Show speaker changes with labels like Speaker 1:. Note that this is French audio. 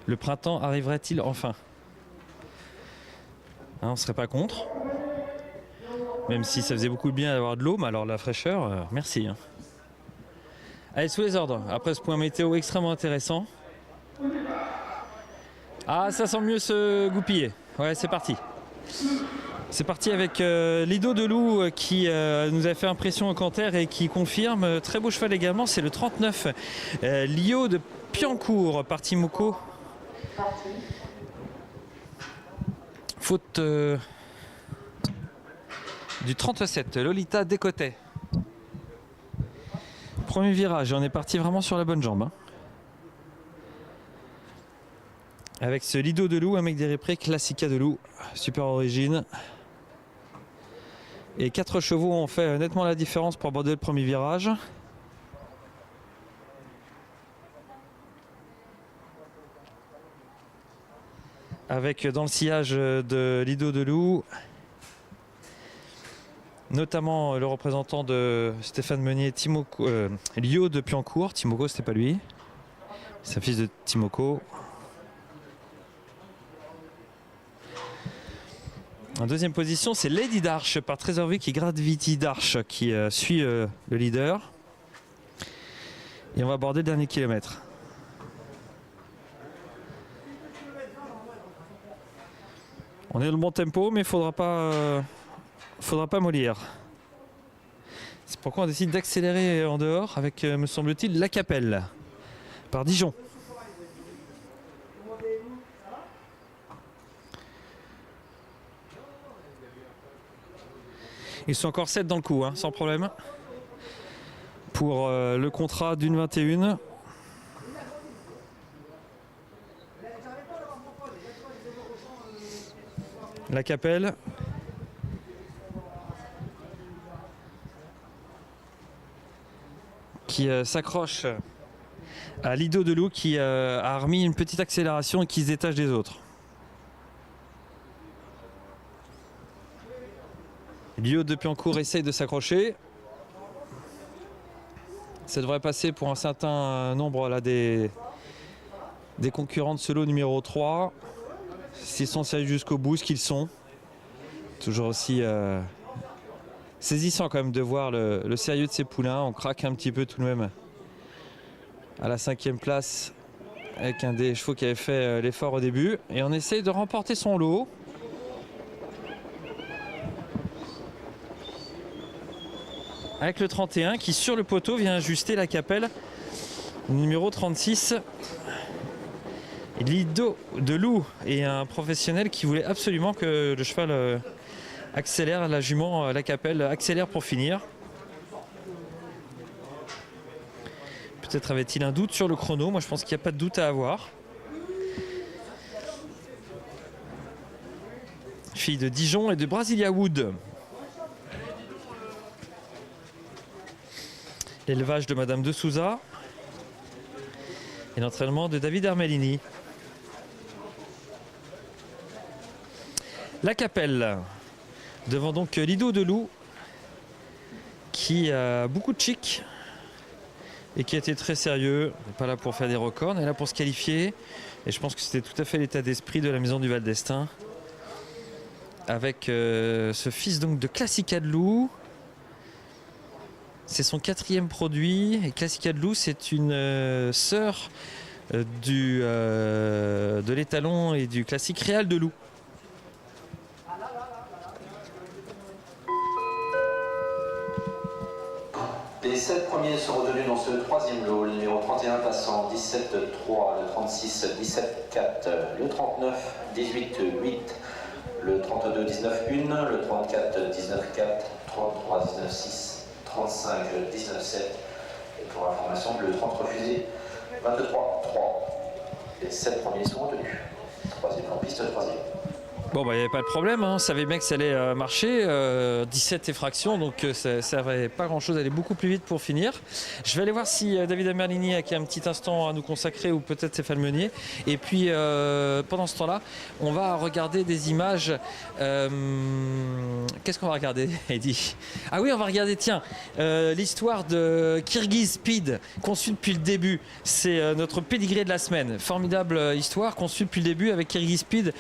Speaker 1: Le printemps arriverait-il enfin? Hein, on serait pas contre. Même si ça faisait beaucoup de bien d'avoir de l'eau, mais alors la fraîcheur, merci. Hein. Allez, sous les ordres. Après ce point météo extrêmement intéressant. Ah, ça sent mieux se goupiller. Ouais, c'est parti. C'est parti avec Lido de Loup qui nous a fait impression au Canter et qui confirme. Très beau cheval également, c'est le 39 Lio de Piancourt par Timoko. Faute du 37 Lolita Décotet. Premier virage, on est parti vraiment sur la bonne jambe. Hein. Avec ce Lido de Loup, un mec des Réprés, Classica de Loup, super origine. Et 4 chevaux ont fait nettement la différence pour aborder le premier virage. Avec dans le sillage de Lido de Loup, notamment le représentant de Stéphane Meunier, Timoko, Lio de Piancourt. Timoko, c'était pas lui. C'est un fils de Timoko. En deuxième position, c'est Lady Darche par Trésorvic et Gravity Darche qui suit le leader. Et on va aborder le dernier kilomètre. On est dans le bon tempo, mais il faudra pas mollir. C'est pourquoi on décide d'accélérer en dehors avec, me semble-t-il, La Capelle par Dijon. Ils sont encore 7 dans le coup, hein, sans problème. Pour le contrat d'une 21. La Capelle. Qui s'accroche à Lido de Loup qui a remis une petite accélération et qui se détache des autres. Lio de Piancourt essaye de s'accrocher. Ça devrait passer pour un certain nombre là, des concurrents de ce lot numéro 3. S'ils sont sérieux jusqu'au bout, ce qu'ils sont. Toujours aussi saisissant quand même de voir le sérieux de ces poulains. On craque un petit peu tout de même à la 5e place avec un des chevaux qui avait fait l'effort au début. Et on essaye de remporter son lot. Avec le 31 qui sur le poteau vient ajuster La Capelle numéro 36. Lido de Loup est un professionnel qui voulait absolument que le cheval accélère, la jument La Capelle accélère pour finir. Peut-être avait-il un doute sur le chrono, moi je pense qu'il n'y a pas de doute à avoir. Fille de Dijon et de Brasilia Wood. L'élevage de Madame de Souza et l'entraînement de David Armelini. La Capelle, devant donc Lido de Loup, qui a beaucoup de chic et qui a été très sérieux. On n'est pas là pour faire des records, on est là pour se qualifier. Et je pense que c'était tout à fait l'état d'esprit de la maison du Val d'Estaing. Avec ce fils donc de Classica de Loup. C'est son 4e produit. Et Classica de Loup, c'est une sœur de l'étalon et du classique Réal de Loup.
Speaker 2: Les 7 premiers sont retenus dans ce 3e lot. Le numéro 31 passant 17-3, le 36 17-4, le 39 18-8, le 32 19-1, le 34 19-4, 33 19-6. 35, 19-7 et pour information le 30 refusé 23, 3. Les 7 premiers sont retenus. 3e en piste, 3e.
Speaker 1: Bon, bah, il n'y avait pas de problème, hein. On savait bien que ça allait marcher. 17 effractions, donc ça n'avait pas grand-chose. Elle est beaucoup plus vite pour finir. Je vais aller voir si David Merlini a un petit instant à nous consacrer ou peut-être Stéphane Meunier. Et puis, pendant ce temps-là, on va regarder des images. Qu'est-ce qu'on va regarder, Eddy? Ah oui, on va regarder, tiens, l'histoire de Kyrgyz Speed, conçue depuis le début. C'est notre pédigré de la semaine. Formidable histoire, conçue depuis le début avec Kyrgyz Speed.